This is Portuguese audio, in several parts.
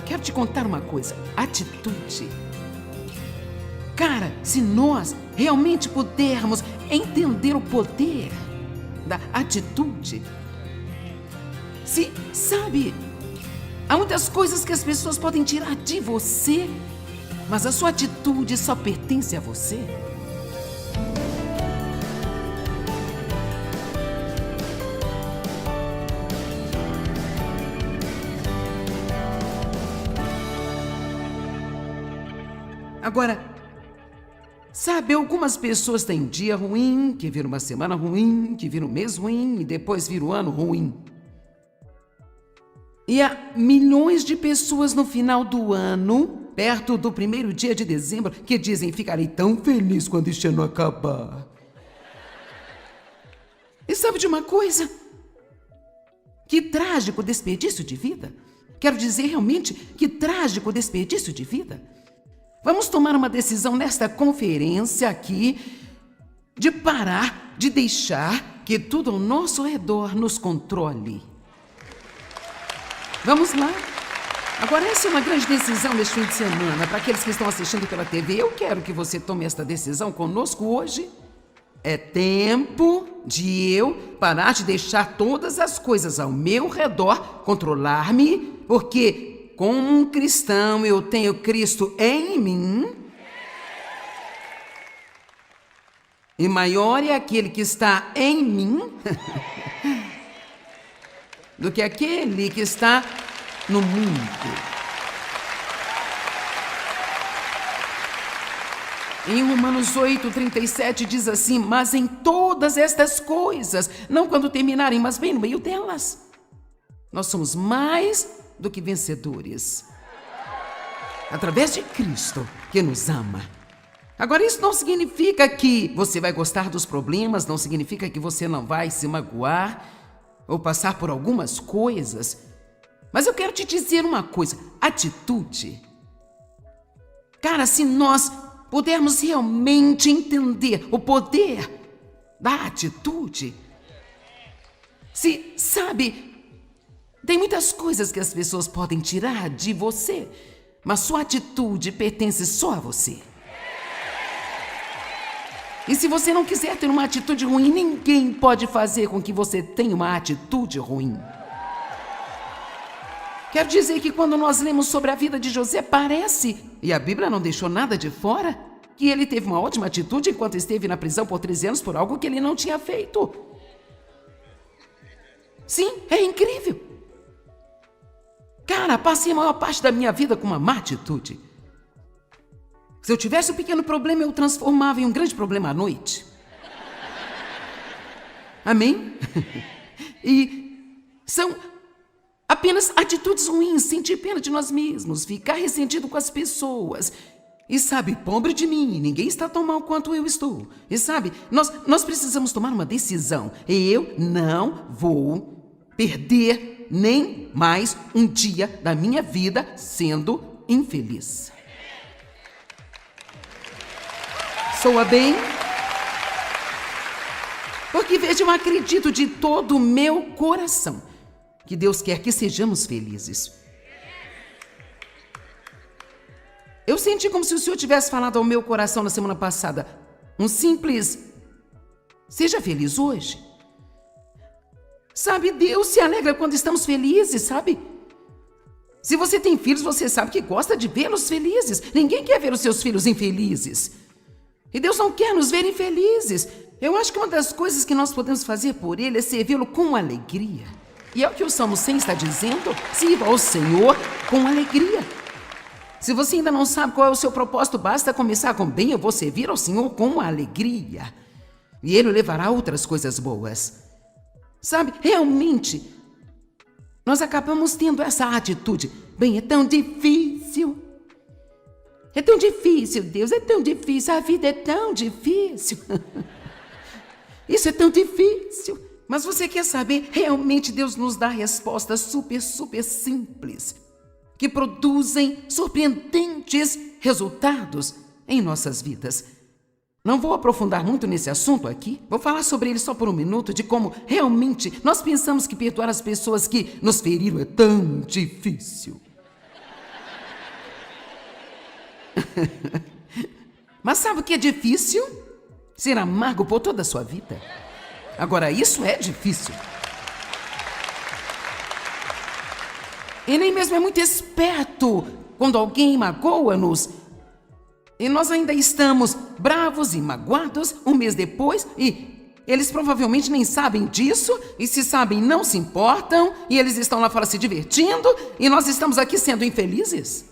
quero te contar uma coisa. Atitude. Cara, se nós realmente pudermos entender o poder da atitude, se, sabe, há muitas coisas que as pessoas podem tirar de você, mas a sua atitude só pertence a você. Agora, sabe, algumas pessoas têm um dia ruim, que vira uma semana ruim, que vira um mês ruim e depois vira um ano ruim. E há milhões de pessoas no final do ano, perto do primeiro dia de dezembro, que dizem: ficarei tão feliz quando este ano acabar. E sabe de uma coisa? Que trágico desperdício de vida. Quero dizer realmente, que trágico desperdício de vida. Vamos tomar uma decisão nesta conferência aqui de parar de deixar que tudo ao nosso redor nos controle. Vamos lá. Agora, essa é uma grande decisão neste fim de semana. Para aqueles que estão assistindo pela TV, eu quero que você tome esta decisão conosco hoje. É tempo de eu parar de deixar todas as coisas ao meu redor controlar-me, porque como um cristão, eu tenho Cristo em mim. E maior é aquele que está em mim do que aquele que está no mundo. Em Romanos 8:37 diz assim: mas em todas estas coisas, não quando terminarem, mas bem no meio delas, nós somos mais do que vencedores, através de Cristo que nos ama. Agora, isso não significa que você vai gostar dos problemas, não significa que você não vai se magoar ou passar por algumas coisas, mas eu quero te dizer uma coisa: atitude. Cara, se nós pudermos realmente entender o poder da atitude, se, sabe, tem muitas coisas que as pessoas podem tirar de você, mas sua atitude pertence só a você. E se você não quiser ter uma atitude ruim, ninguém pode fazer com que você tenha uma atitude ruim. Quero dizer que quando nós lemos sobre a vida de José, parece, e a Bíblia não deixou nada de fora, que ele teve uma ótima atitude enquanto esteve na prisão por 13 anos por algo que ele não tinha feito. Sim, é incrível. Cara, passei a maior parte da minha vida com uma má atitude. Se eu tivesse um pequeno problema, eu transformava em um grande problema à noite. Amém? E são apenas atitudes ruins, sentir pena de nós mesmos, ficar ressentido com as pessoas. E sabe, pobre de mim, ninguém está tão mal quanto eu estou. E sabe, nós precisamos tomar uma decisão. Eu não vou perder nem mais um dia da minha vida sendo infeliz. Soa bem? Porque veja, eu acredito de todo o meu coração que Deus quer que sejamos felizes. Eu senti como se o Senhor tivesse falado ao meu coração na semana passada, um simples: seja feliz hoje. Sabe, Deus se alegra quando estamos felizes, sabe? Se você tem filhos, você sabe que gosta de vê-los felizes. Ninguém quer ver os seus filhos infelizes. E Deus não quer nos ver infelizes. Eu acho que uma das coisas que nós podemos fazer por Ele é servi-lo com alegria. E é o que o Salmo 100 está dizendo: sirva ao Senhor com alegria. Se você ainda não sabe qual é o seu propósito, basta começar com: bem, eu vou servir ao Senhor com alegria. E Ele levará outras coisas boas. Sabe, realmente, nós acabamos tendo essa atitude: bem, é tão difícil. É tão difícil, Deus, é tão difícil, a vida é tão difícil. Isso é tão difícil. Mas você quer saber, realmente Deus nos dá respostas super simples, que produzem surpreendentes resultados em nossas vidas. Não vou aprofundar muito nesse assunto aqui, vou falar sobre ele só por um minuto, de como realmente nós pensamos que perdoar as pessoas que nos feriram é tão difícil. Mas sabe o que é difícil? Ser amargo por toda a sua vida. Agora, isso é difícil. E nem mesmo é muito esperto quando alguém magoa-nos. E nós ainda estamos bravos e magoados um mês depois e eles provavelmente nem sabem disso, e se sabem não se importam, e eles estão lá fora se divertindo, e nós estamos aqui sendo infelizes.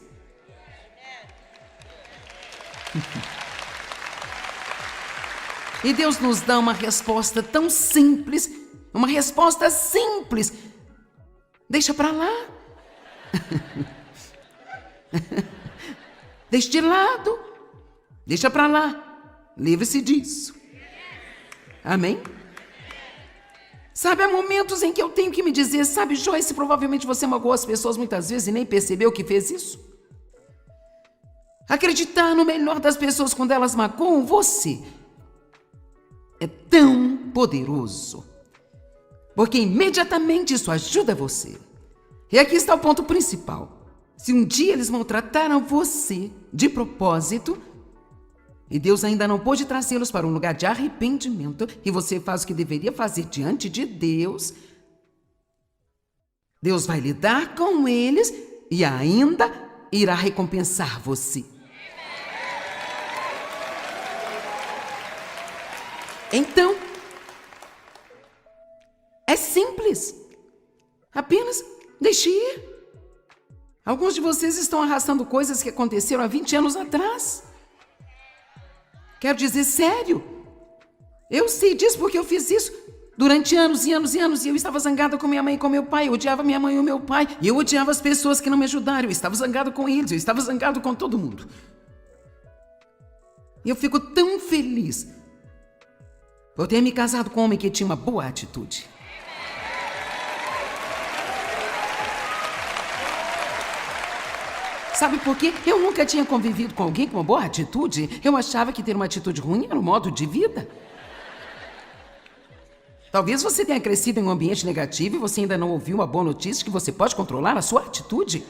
E Deus nos dá uma resposta tão simples, uma resposta simples. Deixa pra lá. Deixa de lado. Deixa pra lá. Livre-se disso. Amém? Sabe, há momentos em que eu tenho que me dizer, sabe, Joyce, provavelmente você magoou as pessoas muitas vezes e nem percebeu que fez isso. Acreditar no melhor das pessoas quando elas magoam você é tão poderoso, porque imediatamente isso ajuda você. E aqui está o ponto principal. Se um dia eles maltrataram você de propósito, e Deus ainda não pôde trazê-los para um lugar de arrependimento, e você faz o que deveria fazer diante de Deus, Deus vai lidar com eles e ainda irá recompensar você. Então, é simples. Apenas deixe ir. Alguns de vocês estão arrastando coisas que aconteceram há 20 anos atrás. Quero dizer, sério. Eu sei disso porque eu fiz isso durante anos e anos e anos. E eu estava zangada com minha mãe e com meu pai. Eu odiava minha mãe e o meu pai. E eu odiava as pessoas que não me ajudaram. Eu estava zangado com eles. Eu estava zangado com todo mundo. E eu fico tão feliz por ter me casado com um homem que tinha uma boa atitude. Sabe por quê? Eu nunca tinha convivido com alguém com uma boa atitude. Eu achava que ter uma atitude ruim era um modo de vida. Talvez você tenha crescido em um ambiente negativo e você ainda não ouviu uma boa notícia que você pode controlar a sua atitude.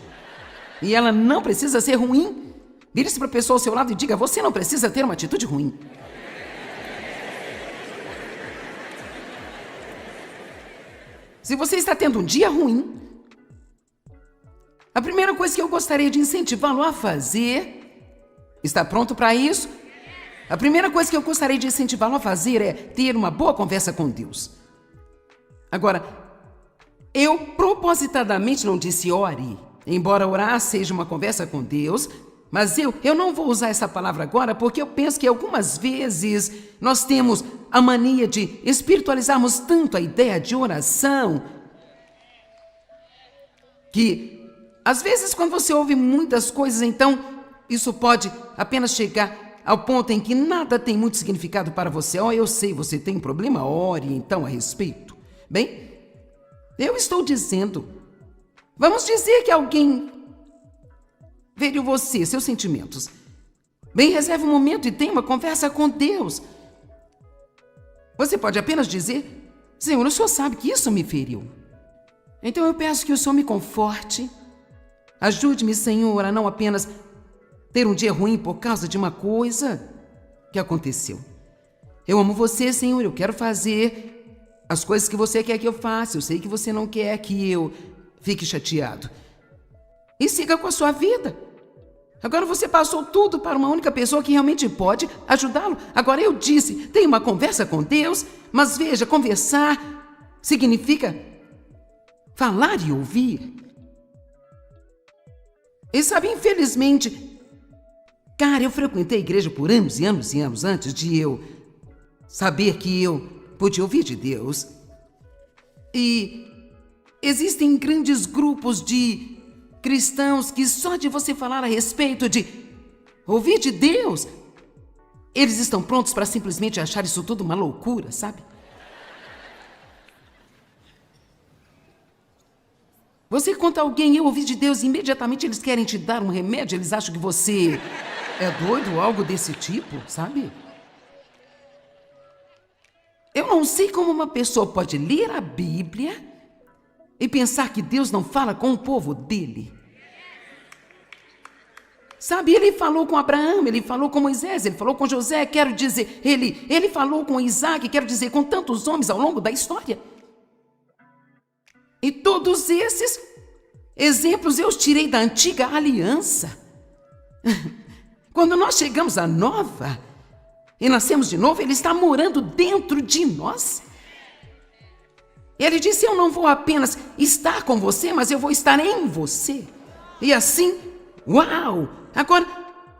E ela não precisa ser ruim. Vire-se para a pessoa ao seu lado e diga, você não precisa ter uma atitude ruim. Se você está tendo um dia ruim, a primeira coisa que eu gostaria de incentivá-lo a fazer, está pronto para isso? A primeira coisa que eu gostaria de incentivá-lo a fazer é ter uma boa conversa com Deus. Agora, eu propositadamente não disse ore, embora orar seja uma conversa com Deus, mas eu não vou usar essa palavra agora porque eu penso que algumas vezes nós temos a mania de espiritualizarmos tanto a ideia de oração que, às vezes, quando você ouve muitas coisas, então isso pode apenas chegar ao ponto em que nada tem muito significado para você. Oh, eu sei, você tem um problema, ore então a respeito. Bem, eu estou dizendo, vamos dizer que alguém veio você, seus sentimentos. Bem, reserve um momento e tenha uma conversa com Deus. Você pode apenas dizer, Senhor, o Senhor sabe que isso me feriu. Então eu peço que o Senhor me conforte. Ajude-me, Senhor, a não apenas ter um dia ruim por causa de uma coisa que aconteceu. Eu amo você, Senhor, eu quero fazer as coisas que você quer que eu faça. Eu sei que você não quer que eu fique chateado. E siga com a sua vida. Agora você passou tudo para uma única pessoa que realmente pode ajudá-lo. Agora eu disse, tenha uma conversa com Deus, mas veja, conversar significa falar e ouvir. E sabe, infelizmente, cara, eu frequentei a igreja por anos e anos e anos antes de eu saber que eu podia ouvir de Deus. E existem grandes grupos de cristãos que só de você falar a respeito de ouvir de Deus, eles estão prontos para simplesmente achar isso tudo uma loucura, sabe? Você conta a alguém, eu ouvi de Deus, e imediatamente eles querem te dar um remédio, eles acham que você é doido ou algo desse tipo, sabe? Eu não sei como uma pessoa pode ler a Bíblia e pensar que Deus não fala com o povo dele. Sabe, ele falou com Abraão, ele falou com Moisés, ele falou com José, quero dizer, ele falou com Isaac, quero dizer, com tantos homens ao longo da história. E todos esses exemplos eu os tirei da antiga aliança. Quando nós chegamos à nova e nascemos de novo, ele está morando dentro de nós. Ele disse, eu não vou apenas estar com você, mas eu vou estar em você. E assim, uau! Agora,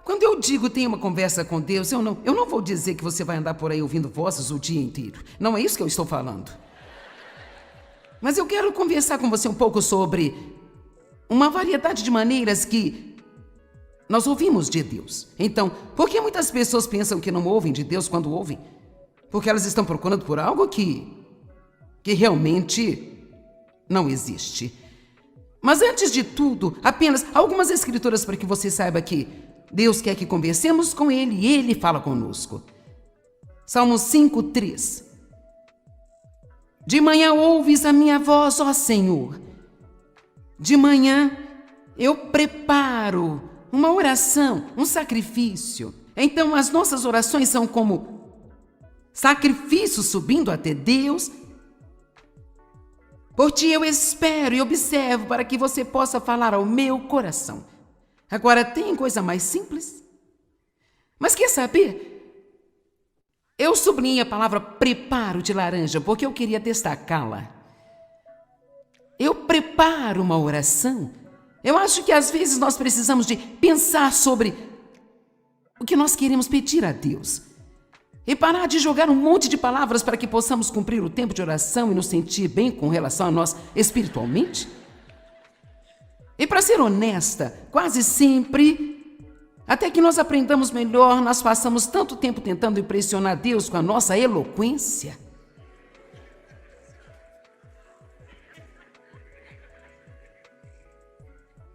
quando eu digo tenha uma conversa com Deus, eu não vou dizer que você vai andar por aí ouvindo vozes o dia inteiro. Não é isso que eu estou falando. Mas eu quero conversar com você um pouco sobre uma variedade de maneiras que nós ouvimos de Deus. Então, por que muitas pessoas pensam que não ouvem de Deus quando ouvem? Porque elas estão procurando por algo que realmente não existe. Mas antes de tudo, apenas algumas escrituras para que você saiba que Deus quer que conversemos com Ele e Ele fala conosco. Salmo 5:3. De manhã ouves a minha voz, ó Senhor. De manhã eu preparo uma oração, um sacrifício. Então as nossas orações são como sacrifícios subindo até Deus. Por ti eu espero e observo para que você possa falar ao meu coração. Agora, tem coisa mais simples? Mas quer saber? Eu sublinhei a palavra preparo de laranja porque eu queria destacá-la. Eu preparo uma oração. Eu acho que às vezes nós precisamos de pensar sobre o que nós queremos pedir a Deus. E parar de jogar um monte de palavras para que possamos cumprir o tempo de oração e nos sentir bem com relação a nós espiritualmente. E para ser honesta, quase sempre, até que nós aprendamos melhor, nós passamos tanto tempo tentando impressionar Deus com a nossa eloquência.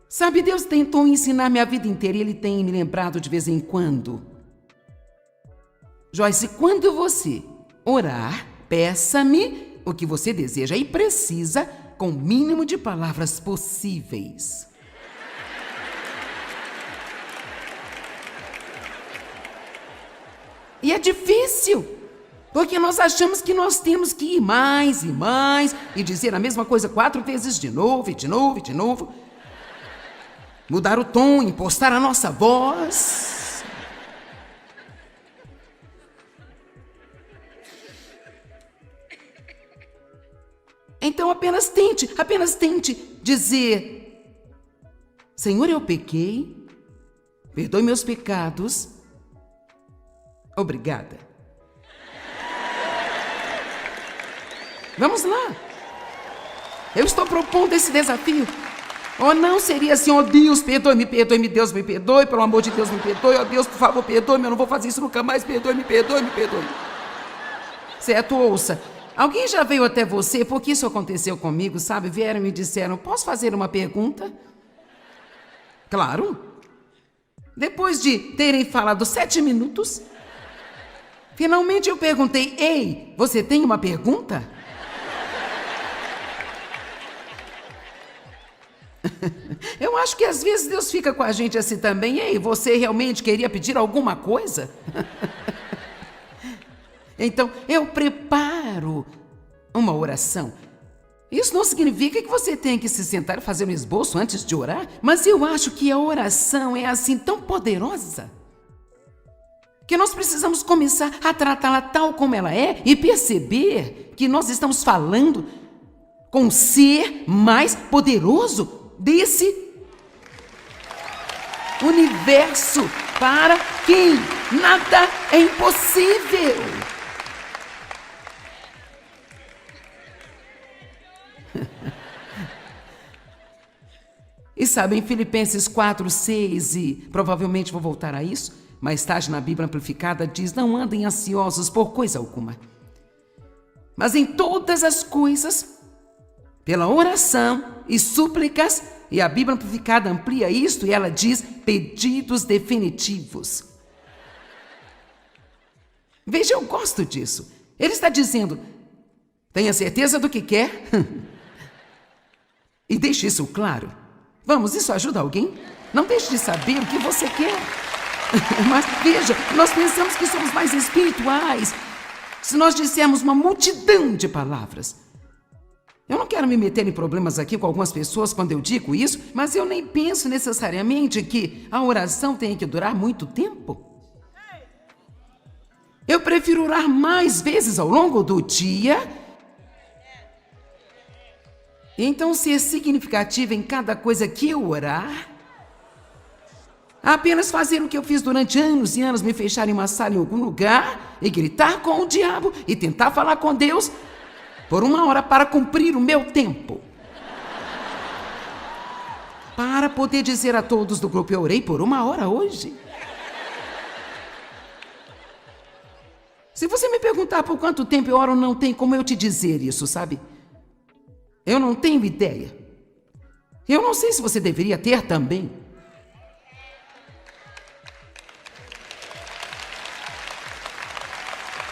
Sabe, Deus tentou ensinar-me a vida inteira e Ele tem me lembrado de vez em quando. Joyce, quando você orar, peça-me o que você deseja e precisa com o mínimo de palavras possíveis. E é difícil, porque nós achamos que nós temos que ir mais e mais e dizer a mesma coisa 4 vezes de novo e de novo e de novo. Mudar o tom, impostar a nossa voz. Então apenas tente dizer: Senhor, eu pequei, perdoe meus pecados, obrigada. Vamos lá. Eu estou propondo esse desafio. Ou não seria assim: ó Deus, perdoe-me, Deus me perdoe, pelo amor de Deus me perdoe, ó Deus, por favor, perdoe-me, eu não vou fazer isso nunca mais, perdoe-me. Certo? Ouça. Alguém já veio até você, porque isso aconteceu comigo, sabe? Vieram e me disseram: posso fazer uma pergunta? Claro. Depois de terem falado 7 minutos, finalmente eu perguntei: ei, você tem uma pergunta? Eu acho que às vezes Deus fica com a gente assim também. Ei, você realmente queria pedir alguma coisa? Então, eu preparo uma oração. Isso não significa que você tenha que se sentar e fazer um esboço antes de orar, mas eu acho que a oração é assim tão poderosa que nós precisamos começar a tratá-la tal como ela é e perceber que nós estamos falando com o ser mais poderoso desse universo, para quem nada é impossível. E sabe, em Filipenses 4:6, e provavelmente vou voltar a isso, mais tarde na Bíblia Amplificada diz: não andem ansiosos por coisa alguma, mas em todas as coisas, pela oração e súplicas, e a Bíblia Amplificada amplia isto e ela diz: pedidos definitivos. Veja, eu gosto disso. Ele está dizendo: tenha certeza do que quer e deixe isso claro. Vamos, isso ajuda alguém? Não deixe de saber o que você quer. Mas veja, nós pensamos que somos mais espirituais se nós dissermos uma multidão de palavras. Eu não quero me meter em problemas aqui com algumas pessoas quando eu digo isso, mas eu nem penso necessariamente que a oração tenha que durar muito tempo. Eu prefiro orar mais vezes ao longo do dia. Então, ser significativo em cada coisa que eu orar, apenas fazer o que eu fiz durante anos e anos, me fechar em uma sala em algum lugar e gritar com o diabo e tentar falar com Deus por 1 hora para cumprir o meu tempo. Para poder dizer a todos do grupo, eu orei por 1 hora hoje. Se você me perguntar por quanto tempo eu oro, não tem como eu te dizer isso, sabe? Eu não tenho ideia. Eu não sei se você deveria ter também.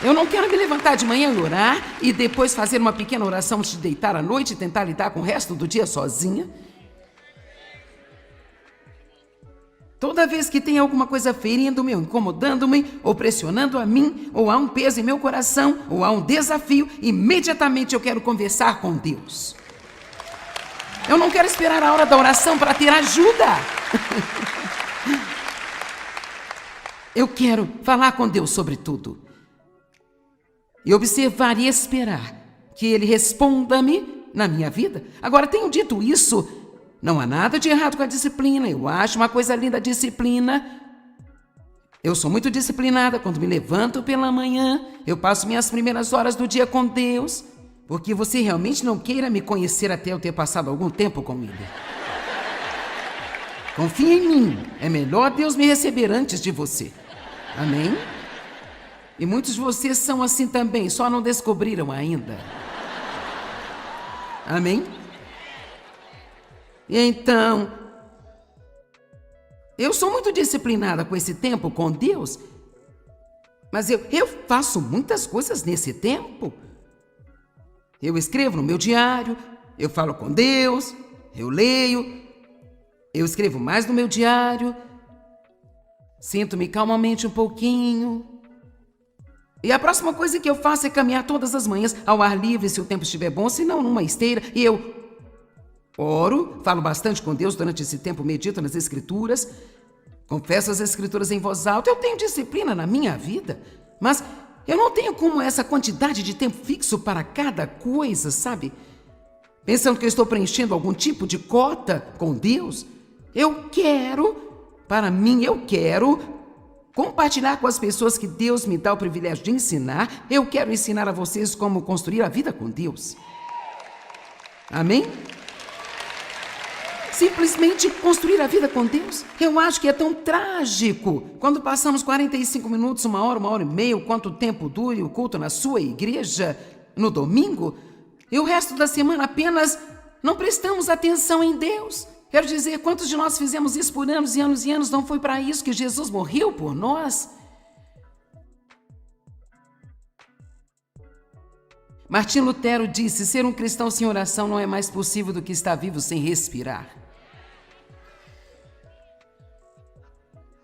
Eu não quero me levantar de manhã e orar e depois fazer uma pequena oração antes de deitar à noite e tentar lidar com o resto do dia sozinha. Toda vez que tem alguma coisa ferindo-me, ou incomodando-me, ou pressionando a mim, ou há um peso em meu coração, ou há um desafio, imediatamente eu quero conversar com Deus. Eu não quero esperar a hora da oração para ter ajuda. Eu quero falar com Deus sobre tudo. E observar e esperar que Ele responda-me na minha vida. Agora, tenho dito isso, não há nada de errado com a disciplina. Eu acho uma coisa linda a disciplina. Eu sou muito disciplinada quando me levanto pela manhã. Eu passo minhas primeiras horas do dia com Deus. Porque você realmente não queira me conhecer até eu ter passado algum tempo com Ele. Confie em mim. É melhor Deus me receber antes de você. Amém? E muitos de vocês são assim também, só não descobriram ainda. Amém? E então, eu sou muito disciplinada com esse tempo com Deus, mas eu faço muitas coisas nesse tempo. Eu escrevo no meu diário, eu falo com Deus, eu leio, eu escrevo mais no meu diário, sinto-me calmamente um pouquinho. E a próxima coisa que eu faço é caminhar todas as manhãs ao ar livre, se o tempo estiver bom, se não numa esteira. E eu oro, falo bastante com Deus durante esse tempo, medito nas Escrituras, confesso as Escrituras em voz alta. Eu tenho disciplina na minha vida, mas eu não tenho como essa quantidade de tempo fixo para cada coisa, sabe? Pensando que eu estou preenchendo algum tipo de cota com Deus. Eu quero compartilhar com as pessoas que Deus me dá o privilégio de ensinar. Eu quero ensinar a vocês como construir a vida com Deus. Amém? Simplesmente construir a vida com Deus. Eu acho que é tão trágico quando passamos 45 minutos, 1 hora e meia, quanto tempo dure o culto na sua igreja no domingo, e o resto da semana apenas não prestamos atenção em Deus. Quero dizer, quantos de nós fizemos isso por anos e anos e anos? Não foi para isso que Jesus morreu por nós? Martim Lutero disse: ser um cristão sem oração não é mais possível do que estar vivo sem respirar.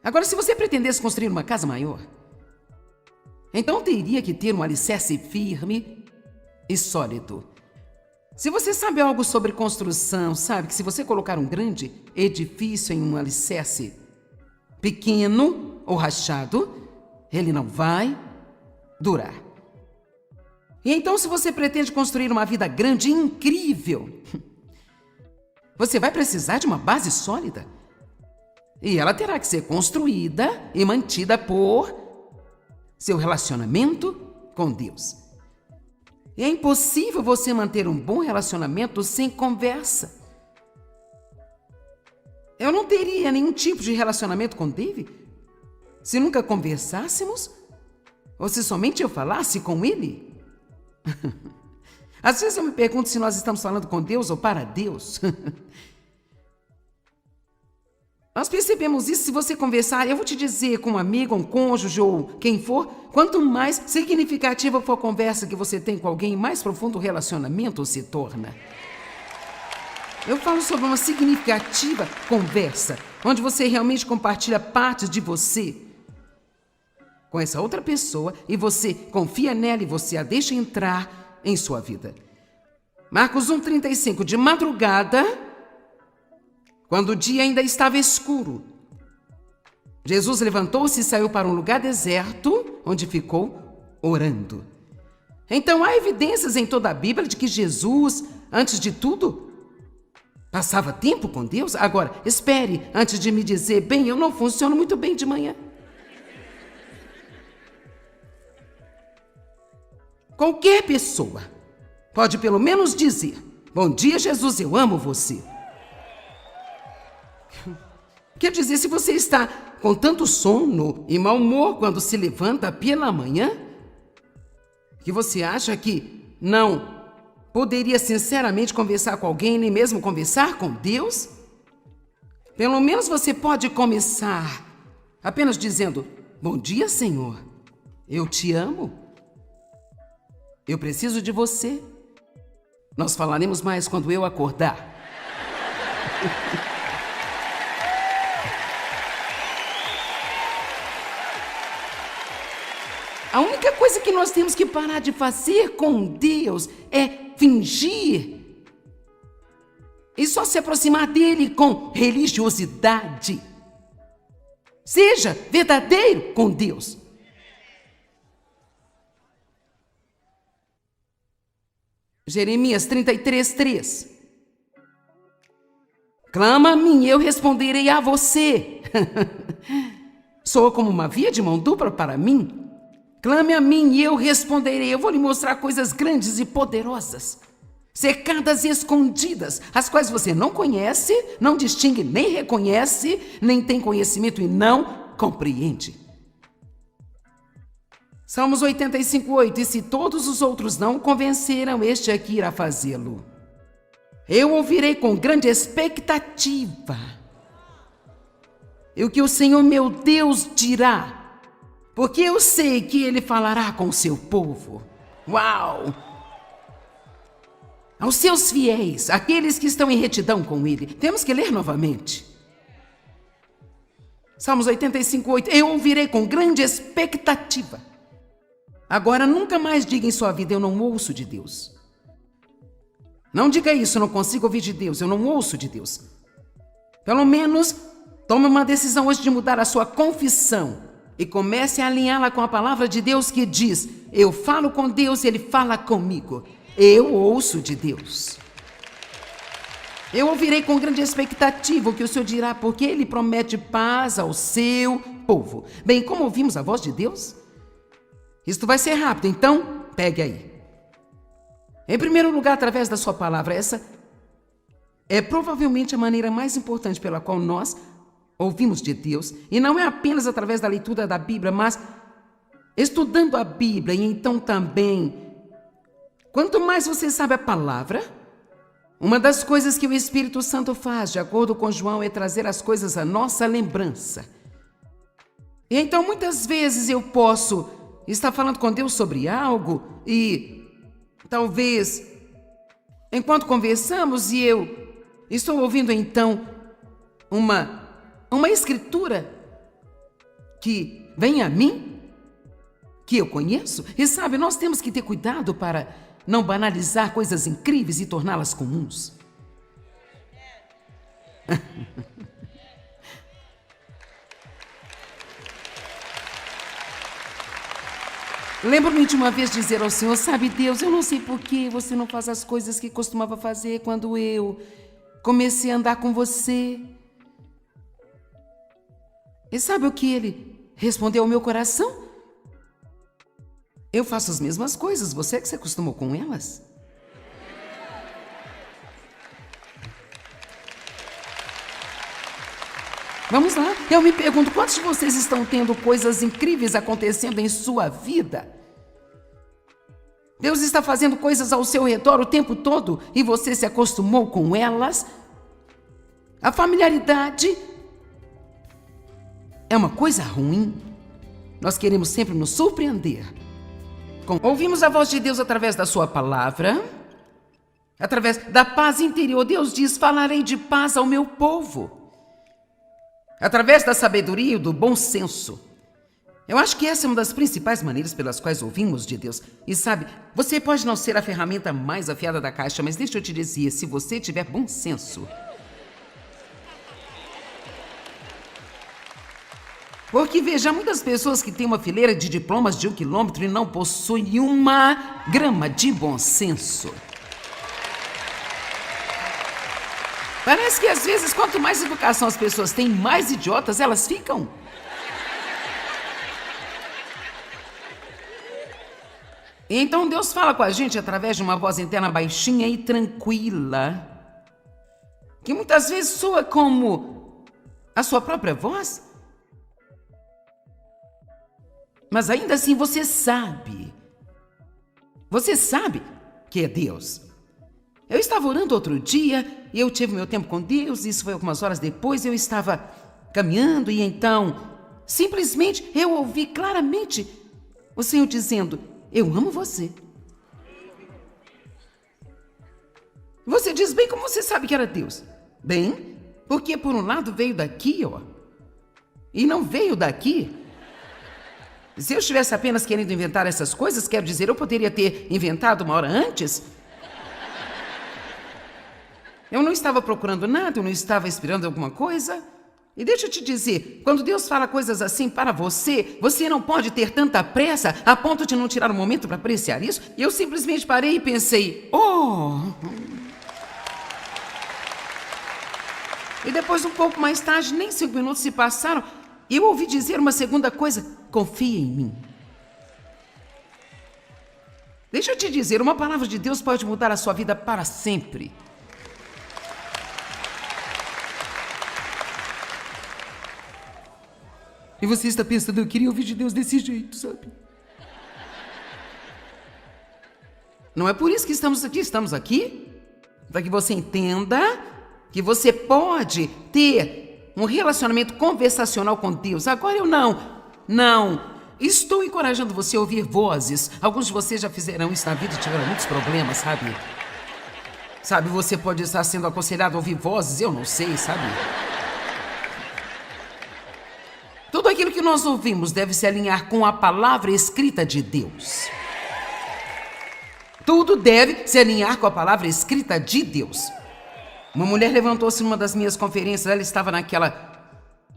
Agora, se você pretendesse construir uma casa maior, então teria que ter um alicerce firme e sólido. Se você sabe algo sobre construção, sabe que se você colocar um grande edifício em um alicerce pequeno ou rachado, ele não vai durar. E então, se você pretende construir uma vida grande e incrível, você vai precisar de uma base sólida. E ela terá que ser construída e mantida por seu relacionamento com Deus. E é impossível você manter um bom relacionamento sem conversa. Eu não teria nenhum tipo de relacionamento com David se nunca conversássemos ou se somente eu falasse com ele. Às vezes eu me pergunto se nós estamos falando com Deus ou para Deus. Nós percebemos isso se você conversar, eu vou te dizer, com um amigo, um cônjuge ou quem for, quanto mais significativa for a conversa que você tem com alguém, mais profundo o relacionamento se torna. Eu falo sobre uma significativa conversa, onde você realmente compartilha partes de você com essa outra pessoa e você confia nela e você a deixa entrar em sua vida. Marcos 1,35. De madrugada, quando o dia ainda estava escuro, Jesus levantou-se e saiu para um lugar deserto, onde ficou orando. Então há evidências em toda a Bíblia de que Jesus, antes de tudo, passava tempo com Deus. Agora, espere antes de me dizer, bem, eu não funciono muito bem de manhã. Qualquer pessoa pode pelo menos dizer, bom dia, Jesus, eu amo você. Quer dizer, se você está com tanto sono e mau humor quando se levanta pela manhã, que você acha que não poderia sinceramente conversar com alguém, nem mesmo conversar com Deus, pelo menos você pode começar apenas dizendo, bom dia, Senhor, eu te amo, eu preciso de você. Nós falaremos mais quando eu acordar. A única coisa que nós temos que parar de fazer com Deus é fingir e só se aproximar dele com religiosidade. Seja verdadeiro com Deus. Jeremias 33:3. Clama a mim, eu responderei a você. Soa como uma via de mão dupla para mim. Clame a mim e eu responderei. Eu vou lhe mostrar coisas grandes e poderosas, cercadas e escondidas, as quais você não conhece, não distingue, nem reconhece, nem tem conhecimento e não compreende. Salmos 85:8. E se todos os outros não convenceram, este aqui irá fazê-lo. Eu ouvirei com grande expectativa e o que o Senhor meu Deus dirá, porque eu sei que Ele falará com o seu povo. Uau! Aos seus fiéis, aqueles que estão em retidão com Ele. Temos que ler novamente. Salmos 85:8. Eu ouvirei com grande expectativa. Agora, nunca mais diga em sua vida, eu não ouço de Deus. Não diga isso, não consigo ouvir de Deus, eu não ouço de Deus. Pelo menos, tome uma decisão hoje de mudar a sua confissão e comece a alinhá-la com a palavra de Deus que diz, eu falo com Deus e Ele fala comigo. Eu ouço de Deus. Eu ouvirei com grande expectativa o que o Senhor dirá, porque Ele promete paz ao seu povo. Bem, como ouvimos a voz de Deus? Isto vai ser rápido, então pegue aí. Em primeiro lugar, através da sua palavra, essa é provavelmente a maneira mais importante pela qual nós ouvimos de Deus, e não é apenas através da leitura da Bíblia, mas estudando a Bíblia, e então também, quanto mais você sabe a palavra, uma das coisas que o Espírito Santo faz, de acordo com João, é trazer as coisas à nossa lembrança. E então, muitas vezes eu posso estar falando com Deus sobre algo e talvez, enquanto conversamos e eu estou ouvindo então uma escritura que vem a mim, que eu conheço, e sabe, nós temos que ter cuidado para não banalizar coisas incríveis e torná-las comuns. Lembro-me de uma vez dizer ao Senhor, sabe Deus, eu não sei por que você não faz as coisas que costumava fazer quando eu comecei a andar com você. E sabe o que Ele respondeu ao meu coração? Eu faço as mesmas coisas, você que se acostumou com elas. Vamos lá, eu me pergunto, quantos de vocês estão tendo coisas incríveis acontecendo em sua vida? Deus está fazendo coisas ao seu redor o tempo todo e você se acostumou com elas? A familiaridade é uma coisa ruim. Nós queremos sempre nos surpreender. Ouvimos a voz de Deus através da sua palavra, através da paz interior. Deus diz, falarei de paz ao meu povo. através da sabedoria e do bom senso. Eu acho que essa é uma das principais maneiras pelas quais ouvimos de Deus. E sabe, você pode não ser a ferramenta mais afiada da caixa, mas deixa eu te dizer, se você tiver bom senso. Porque veja, muitas pessoas que têm uma fileira de diplomas de 1 quilômetro e não possuem uma grama de bom senso. Parece que às vezes, quanto mais educação as pessoas têm, mais idiotas elas ficam. Então Deus fala com a gente através de uma voz interna baixinha e tranquila, que muitas vezes soa como a sua própria voz. Mas ainda assim você sabe que é Deus. Eu estava orando outro dia e eu tive meu tempo com Deus, isso foi algumas horas depois, eu estava caminhando e então, simplesmente eu ouvi claramente o Senhor dizendo: eu amo você. Você diz: bem, como você sabe que era Deus? Bem, porque por um lado veio daqui, ó, e não veio daqui. Se eu estivesse apenas querendo inventar essas coisas, quero dizer, eu poderia ter inventado uma hora antes. Eu não estava procurando nada, eu não estava esperando alguma coisa. E deixa eu te dizer, quando Deus fala coisas assim para você, você não pode ter tanta pressa a ponto de não tirar um momento para apreciar isso. E eu simplesmente parei e pensei: oh! E depois, um pouco mais tarde, nem 5 minutos se passaram, e eu ouvi dizer uma segunda coisa: confia em mim. Deixa eu te dizer, uma palavra de Deus pode mudar a sua vida para sempre. E você está pensando: eu queria ouvir de Deus desse jeito, sabe? Não é por isso que estamos aqui para que você entenda que você pode ter um relacionamento conversacional com Deus. Agora eu não estou encorajando você a ouvir vozes. Alguns de vocês já fizeram isso na vida e tiveram muitos problemas, sabe? Sabe, você pode estar sendo aconselhado a ouvir vozes, eu não sei, sabe? Tudo aquilo que nós ouvimos deve se alinhar com a palavra escrita de Deus. Tudo deve se alinhar com a palavra escrita de Deus. Uma mulher levantou-se numa das minhas conferências, ela estava naquela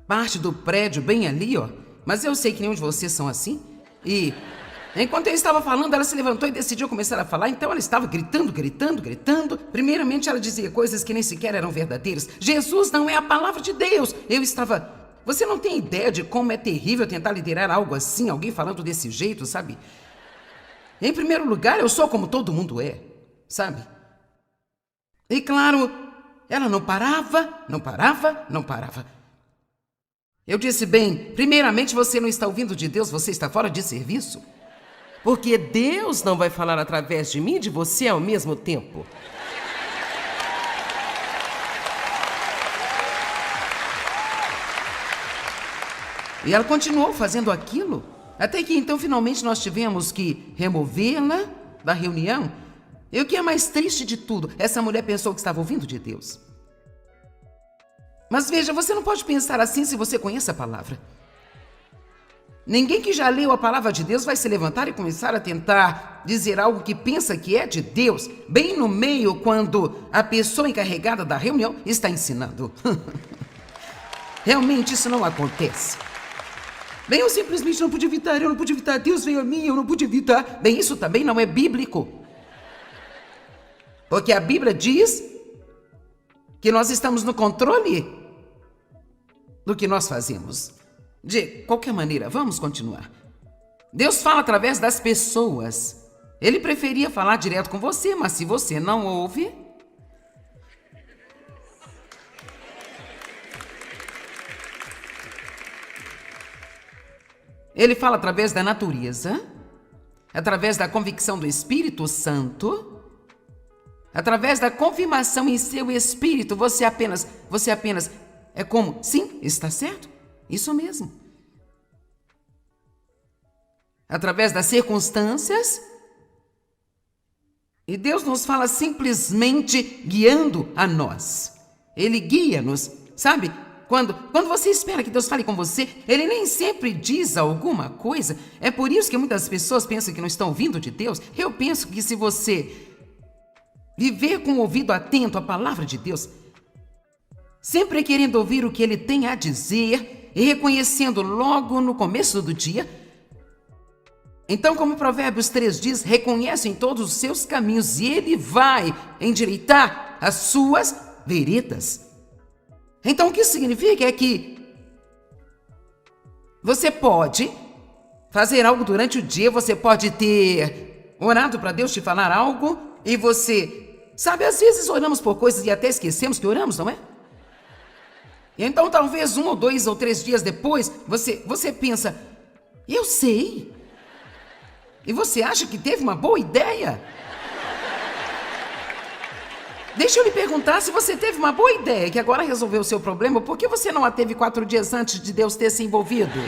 parte do prédio bem ali, ó. Mas eu sei que nenhum de vocês são assim. E enquanto eu estava falando, ela se levantou e decidiu começar a falar. Então ela estava gritando. Primeiramente ela dizia coisas que nem sequer eram verdadeiras. Jesus não é a palavra de Deus. Eu estava... Você não tem ideia de como é terrível tentar liderar algo assim, alguém falando desse jeito, sabe? Em primeiro lugar, eu sou como todo mundo é, sabe? E claro, ela não parava. Eu disse: bem, primeiramente você não está ouvindo de Deus, você está fora de serviço. Porque Deus não vai falar através de mim e de você ao mesmo tempo. E ela continuou fazendo aquilo, até que então finalmente nós tivemos que removê-la da reunião. E o que é mais triste de tudo, essa mulher pensou que estava ouvindo de Deus. Mas veja, você não pode pensar assim se você conhece a palavra. Ninguém que já leu a palavra de Deus vai se levantar e começar a tentar dizer algo que pensa que é de Deus, bem no meio quando a pessoa encarregada da reunião está ensinando. Realmente isso não acontece. Bem, eu simplesmente não pude evitar, Deus veio a mim, eu não pude evitar. Bem, isso também não é bíblico. Porque a Bíblia diz que nós estamos no controle do que nós fazemos. De qualquer maneira, vamos continuar. Deus fala através das pessoas. Ele preferia falar direto com você, mas se você não ouve... Ele fala através da natureza, através da convicção do Espírito Santo, através da confirmação em seu espírito. Você apenas é como, sim, está certo, isso mesmo. Através das circunstâncias, e Deus nos fala simplesmente guiando a nós. Ele guia-nos, sabe? Quando você espera que Deus fale com você, Ele nem sempre diz alguma coisa. É por isso que muitas pessoas pensam que não estão ouvindo de Deus. Eu penso que se você viver com o ouvido atento à palavra de Deus, sempre querendo ouvir o que Ele tem a dizer e reconhecendo logo no começo do dia, então, como Provérbios 3 diz, reconhece em todos os seus caminhos e Ele vai endireitar as suas veredas. Então, o que isso significa é que você pode fazer algo durante o dia, você pode ter orado para Deus te falar algo e você, sabe, às vezes oramos por coisas e até esquecemos que oramos, não é? Então, talvez 1 ou 2 ou 3 dias depois, você pensa, eu sei. E você acha que teve uma boa ideia? Deixa eu lhe perguntar, se você teve uma boa ideia que agora resolveu o seu problema, por que você não a teve 4 dias antes de Deus ter se envolvido?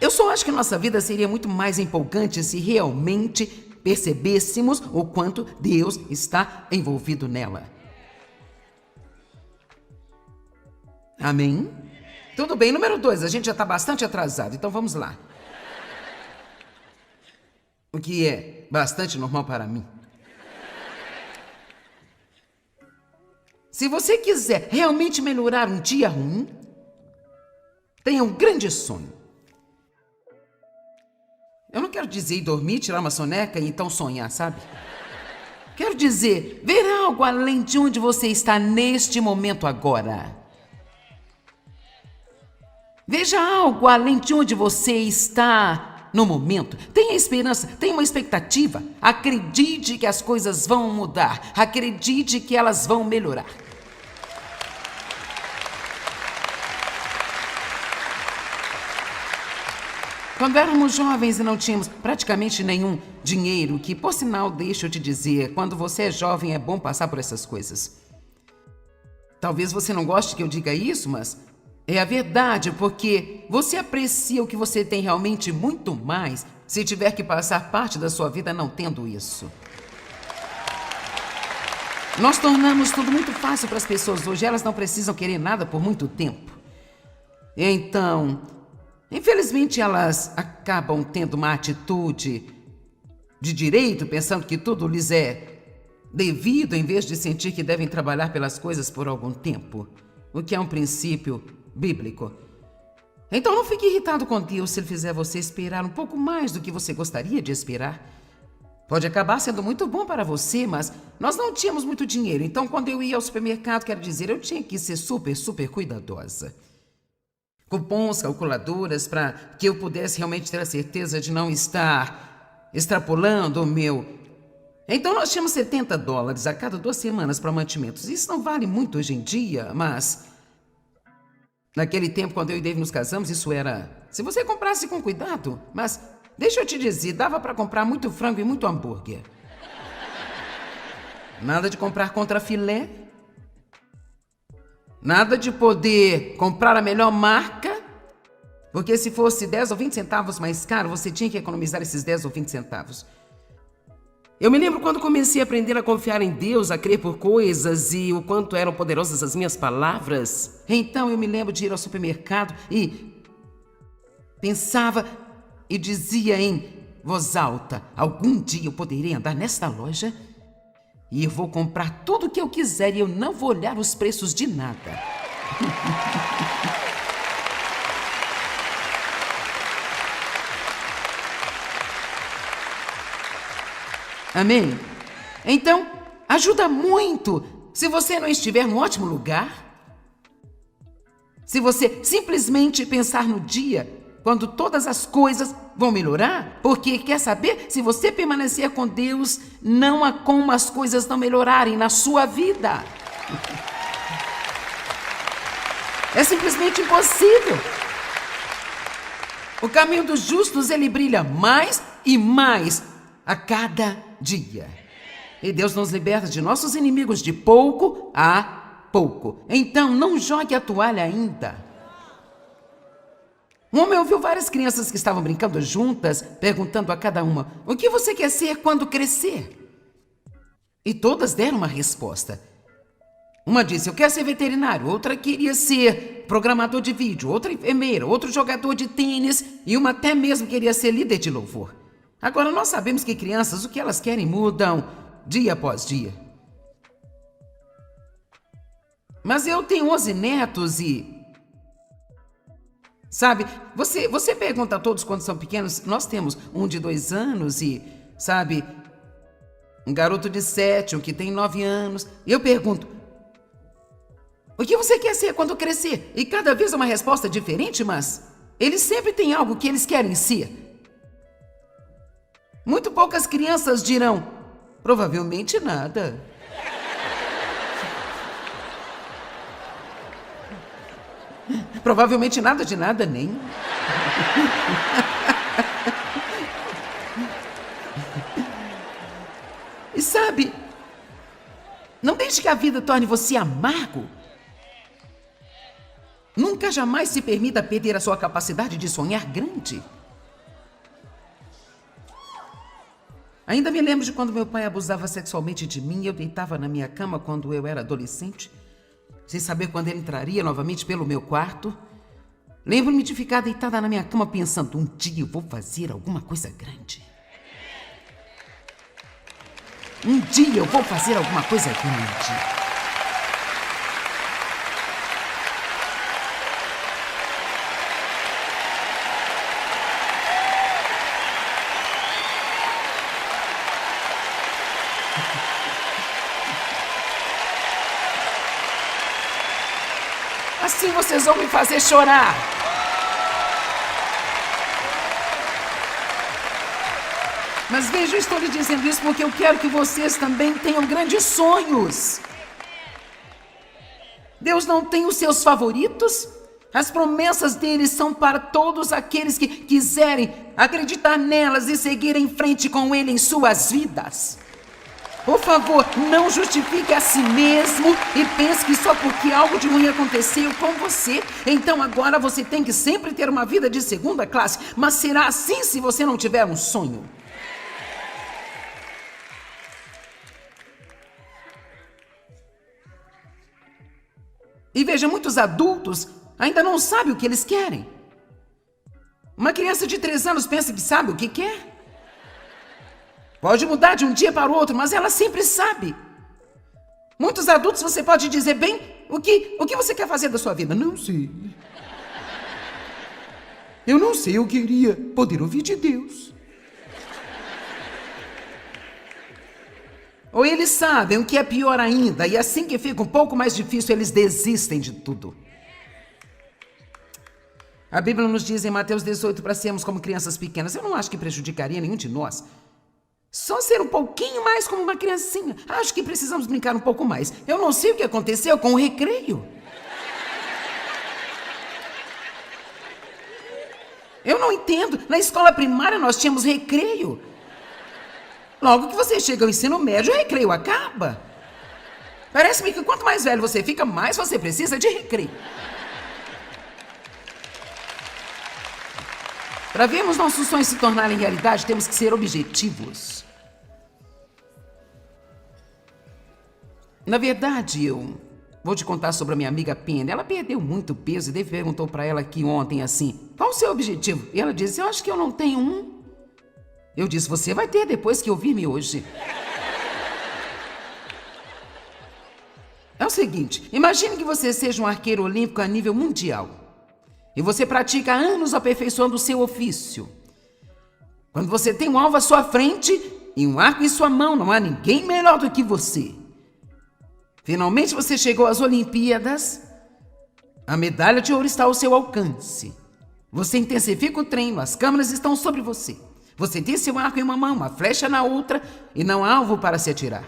Eu só acho que nossa vida seria muito mais empolgante se realmente percebêssemos o quanto Deus está envolvido nela. Amém? Tudo bem, número 2, a gente já está bastante atrasado, então vamos lá. O que é bastante normal para mim. Se você quiser realmente melhorar um dia ruim, tenha um grande sonho. Eu não quero dizer ir dormir, tirar uma soneca e então sonhar, sabe? Quero dizer, ver algo além de onde você está neste momento agora. Veja algo além de onde você está no momento. Tenha esperança, tenha uma expectativa. Acredite que as coisas vão mudar. Acredite que elas vão melhorar. Quando éramos jovens e não tínhamos praticamente nenhum dinheiro, que, por sinal, deixa eu te dizer, quando você é jovem é bom passar por essas coisas. Talvez você não goste que eu diga isso, mas é a verdade, porque você aprecia o que você tem realmente muito mais se tiver que passar parte da sua vida não tendo isso. Nós tornamos tudo muito fácil para as pessoas hoje, elas não precisam querer nada por muito tempo. Então, infelizmente elas acabam tendo uma atitude de direito, pensando que tudo lhes é devido, em vez de sentir que devem trabalhar pelas coisas por algum tempo, o que é um princípio bíblico. Então não fique irritado com Deus se Ele fizer você esperar um pouco mais do que você gostaria de esperar. Pode acabar sendo muito bom para você, mas nós não tínhamos muito dinheiro, então quando eu ia ao supermercado, quero dizer, eu tinha que ser super cuidadosa. Cupons, calculadoras, para que eu pudesse realmente ter a certeza de não estar extrapolando o meu. Então nós tínhamos $70 a cada 2 semanas para mantimentos. Isso não vale muito hoje em dia, mas naquele tempo, quando eu e Dave nos casamos, isso era... Se você comprasse com cuidado, mas deixa eu te dizer, dava para comprar muito frango e muito hambúrguer. Nada de comprar contra filé. Nada de poder comprar a melhor marca, porque se fosse 10 ou 20 centavos mais caro, você tinha que economizar esses 10 ou 20 centavos. Eu me lembro quando comecei a aprender a confiar em Deus, a crer por coisas e o quanto eram poderosas as minhas palavras. Então eu me lembro de ir ao supermercado e pensava e dizia em voz alta, algum dia eu poderei andar nesta loja e eu vou comprar tudo o que eu quiser e eu não vou olhar os preços de nada. Amém? Então, ajuda muito se você não estiver num ótimo lugar. Se você simplesmente pensar no dia quando todas as coisas vão melhorar, porque quer saber, se você permanecer com Deus, não há como as coisas não melhorarem na sua vida. É simplesmente impossível. O caminho dos justos, ele brilha mais e mais a cada dia. E Deus nos liberta de nossos inimigos de pouco a pouco. Então, não jogue a toalha ainda. Um homem ouviu várias crianças que estavam brincando juntas, perguntando a cada uma: o que você quer ser quando crescer? E todas deram uma resposta. Uma disse: eu quero ser veterinário. Outra queria ser programador de vídeo. Outra enfermeira. Outro jogador de tênis. E uma até mesmo queria ser líder de louvor. Agora, nós sabemos que crianças, o que elas querem mudam dia após dia. Mas eu tenho 11 netos e... Sabe, você pergunta a todos quando são pequenos. Nós temos um de 2 anos e, sabe, um garoto de 7, um que tem 9 anos. E eu pergunto: o que você quer ser quando crescer? E cada vez é uma resposta diferente, mas eles sempre têm algo que eles querem ser. Muito poucas crianças dirão: provavelmente nada. Provavelmente nada de nada nem. E sabe, não deixe que a vida torne você amargo. Nunca jamais se permita perder a sua capacidade de sonhar grande. Ainda me lembro de quando meu pai abusava sexualmente de mim e eu deitava na minha cama quando eu era adolescente, sem saber quando ele entraria novamente pelo meu quarto. Lembro-me de ficar deitada na minha cama pensando: um dia eu vou fazer alguma coisa grande. Um dia eu vou fazer alguma coisa grande. Assim vocês vão me fazer chorar. Mas veja, eu estou lhe dizendo isso porque eu quero que vocês também tenham grandes sonhos. Deus não tem os seus favoritos. As promessas dele são para todos aqueles que quiserem acreditar nelas e seguir em frente com ele em suas vidas. Por favor, não justifique a si mesmo e pense que só porque algo de ruim aconteceu com você, então agora você tem que sempre ter uma vida de segunda classe. Mas será assim se você não tiver um sonho? E veja, muitos adultos ainda não sabem o que eles querem. Uma criança de 3 anos pensa que sabe o que quer. Pode mudar de um dia para o outro, mas ela sempre sabe. Muitos adultos você pode dizer: bem, o que você quer fazer da sua vida? Não sei. Eu não sei, eu queria poder ouvir de Deus. Ou eles sabem o que é pior ainda, e assim que fica um pouco mais difícil, eles desistem de tudo. A Bíblia nos diz em Mateus 18 para sermos como crianças pequenas. Eu não acho que prejudicaria nenhum de nós. Só ser um pouquinho mais como uma criancinha. Acho que precisamos brincar um pouco mais. Eu não sei o que aconteceu com o recreio. Eu não entendo. Na escola primária nós tínhamos recreio. Logo que você chega ao ensino médio, o recreio acaba. Parece-me que quanto mais velho você fica, mais você precisa de recreio. Para vermos nossos sonhos se tornarem realidade, temos que ser objetivos. Na verdade, eu vou te contar sobre a minha amiga Penny. Ela perdeu muito peso e Dave perguntou para ela aqui ontem assim: qual o seu objetivo? E ela disse: eu acho que eu não tenho um. Eu disse: você vai ter depois que ouvir-me hoje. É o seguinte, imagine que você seja um arqueiro olímpico a nível mundial. E você pratica há anos aperfeiçoando o seu ofício. Quando você tem um alvo à sua frente e um arco em sua mão, não há ninguém melhor do que você. Finalmente você chegou às Olimpíadas. A medalha de ouro está ao seu alcance. Você intensifica o treino, as câmeras estão sobre você. Você tem seu arco em uma mão, uma flecha na outra e não há alvo para se atirar.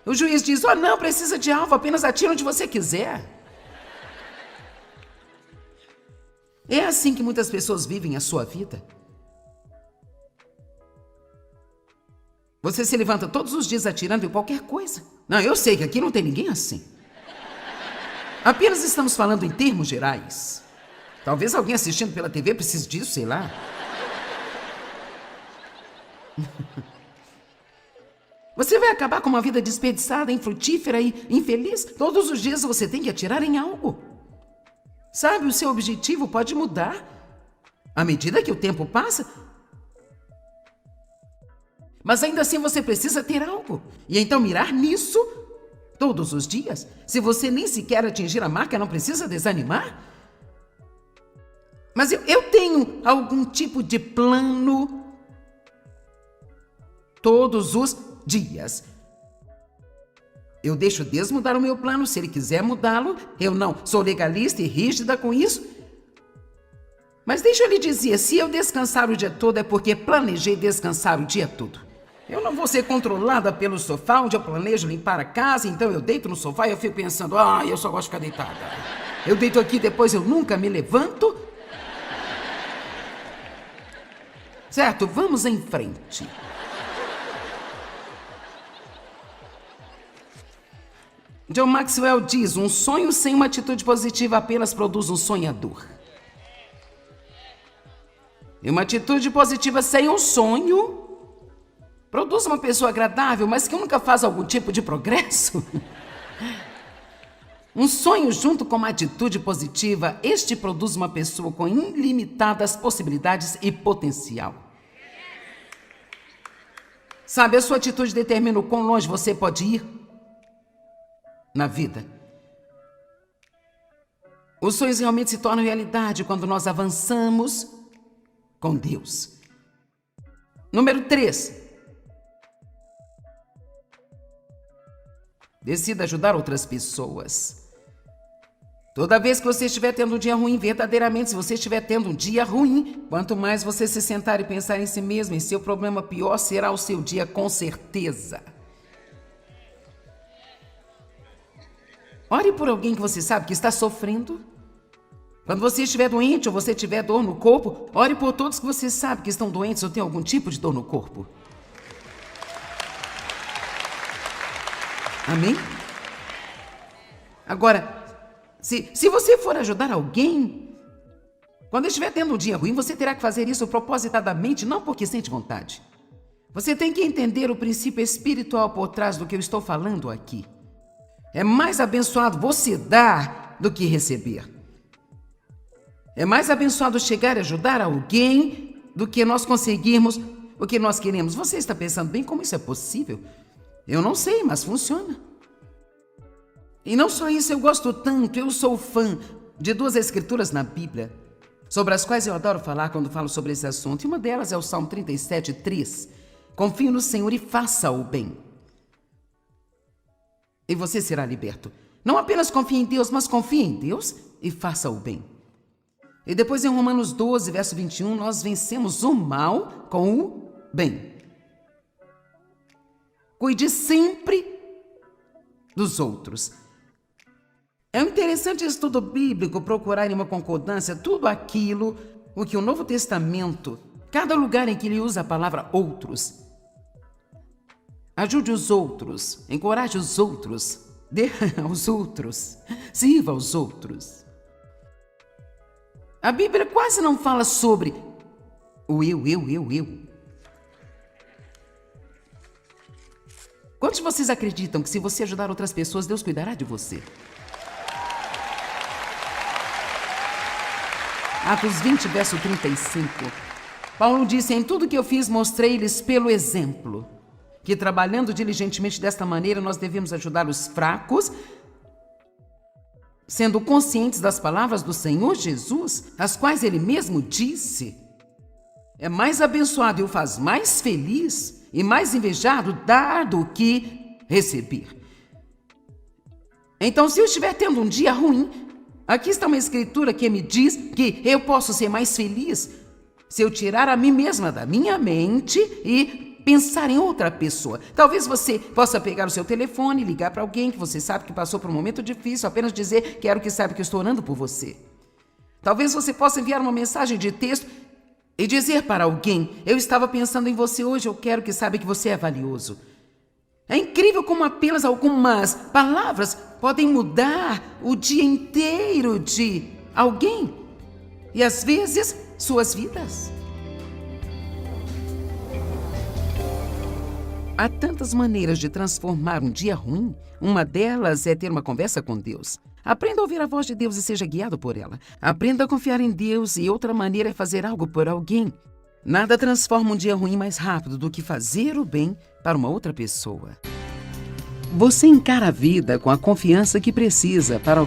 O juiz diz: oh, não precisa de alvo, apenas atira onde você quiser. É assim que muitas pessoas vivem a sua vida. Você se levanta todos os dias atirando em qualquer coisa. Não, eu sei que aqui não tem ninguém assim. Apenas estamos falando em termos gerais. Talvez alguém assistindo pela TV precise disso, sei lá. Você vai acabar com uma vida desperdiçada, infrutífera e infeliz? Todos os dias você tem que atirar em algo. Sabe, o seu objetivo pode mudar à medida que o tempo passa. Mas ainda assim você precisa ter algo. E então mirar nisso todos os dias. Se você nem sequer atingir a marca, não precisa desanimar. Mas eu tenho algum tipo de plano todos os dias. Eu deixo Deus mudar o meu plano, se Ele quiser mudá-lo. Eu não sou legalista e rígida com isso. Mas deixa eu lhe dizer, se eu descansar o dia todo é porque planejei descansar o dia todo. Eu não vou ser controlada pelo sofá, onde eu planejo limpar a casa, então eu deito no sofá e eu fico pensando, eu só gosto de ficar deitada. Eu deito aqui, depois eu nunca me levanto. Certo, vamos em frente. John Maxwell diz, um sonho sem uma atitude positiva apenas produz um sonhador. E uma atitude positiva sem um sonho produz uma pessoa agradável, mas que nunca faz algum tipo de progresso. Um sonho junto com uma atitude positiva, este produz uma pessoa com ilimitadas possibilidades e potencial. Sabe, a sua atitude determina o quão longe você pode ir na vida. Os sonhos realmente se tornam realidade quando nós avançamos com Deus. Número 3. Decida ajudar outras pessoas. Toda vez que você estiver tendo um dia ruim, verdadeiramente, se você estiver tendo um dia ruim, quanto mais você se sentar e pensar em si mesmo, em seu problema, pior será o seu dia, com certeza. Ore por alguém que você sabe que está sofrendo. Quando você estiver doente ou você tiver dor no corpo, ore por todos que você sabe que estão doentes ou têm algum tipo de dor no corpo. Amém? Agora, se você for ajudar alguém, quando estiver tendo um dia ruim, você terá que fazer isso propositadamente, não porque sente vontade. Você tem que entender o princípio espiritual por trás do que eu estou falando aqui. É mais abençoado você dar do que receber. É mais abençoado chegar e ajudar alguém do que nós conseguirmos o que nós queremos. Você está pensando bem como isso é possível? Eu não sei, mas funciona. E não só isso, eu gosto tanto, eu sou fã de 2 escrituras na Bíblia, sobre as quais eu adoro falar quando falo sobre esse assunto. E uma delas é o Salmo 37:3. Confie no Senhor e faça o bem, e você será liberto. Não apenas confie em Deus, mas confie em Deus e faça o bem. E depois em Romanos 12, verso 21, nós vencemos o mal com o bem. Cuide sempre dos outros. É um interessante estudo bíblico procurar em uma concordância tudo aquilo o que o Novo Testamento, cada lugar em que ele usa a palavra outros. Ajude os outros, encoraje os outros, dê aos outros, sirva aos outros. A Bíblia quase não fala sobre o eu. Quantos de vocês acreditam que se você ajudar outras pessoas, Deus cuidará de você? Atos 20, verso 35. Paulo disse, em tudo que eu fiz, mostrei-lhes pelo exemplo, que trabalhando diligentemente desta maneira, nós devemos ajudar os fracos, sendo conscientes das palavras do Senhor Jesus, as quais ele mesmo disse. É mais abençoado e o faz mais feliz e mais invejado dar do que receber. Então, se eu estiver tendo um dia ruim, aqui está uma escritura que me diz que eu posso ser mais feliz se eu tirar a mim mesma da minha mente e pensar em outra pessoa. Talvez você possa pegar o seu telefone e ligar para alguém que você sabe que passou por um momento difícil, apenas dizer, quero que saiba que eu estou orando por você. Talvez você possa enviar uma mensagem de texto e dizer para alguém, eu estava pensando em você hoje, eu quero que saiba que você é valioso. É incrível como apenas algumas palavras podem mudar o dia inteiro de alguém e, às vezes, suas vidas. Há tantas maneiras de transformar um dia ruim. Uma delas é ter uma conversa com Deus. Aprenda a ouvir a voz de Deus e seja guiado por ela. Aprenda a confiar em Deus e outra maneira é fazer algo por alguém. Nada transforma um dia ruim mais rápido do que fazer o bem para uma outra pessoa. Você encara a vida com a confiança que precisa para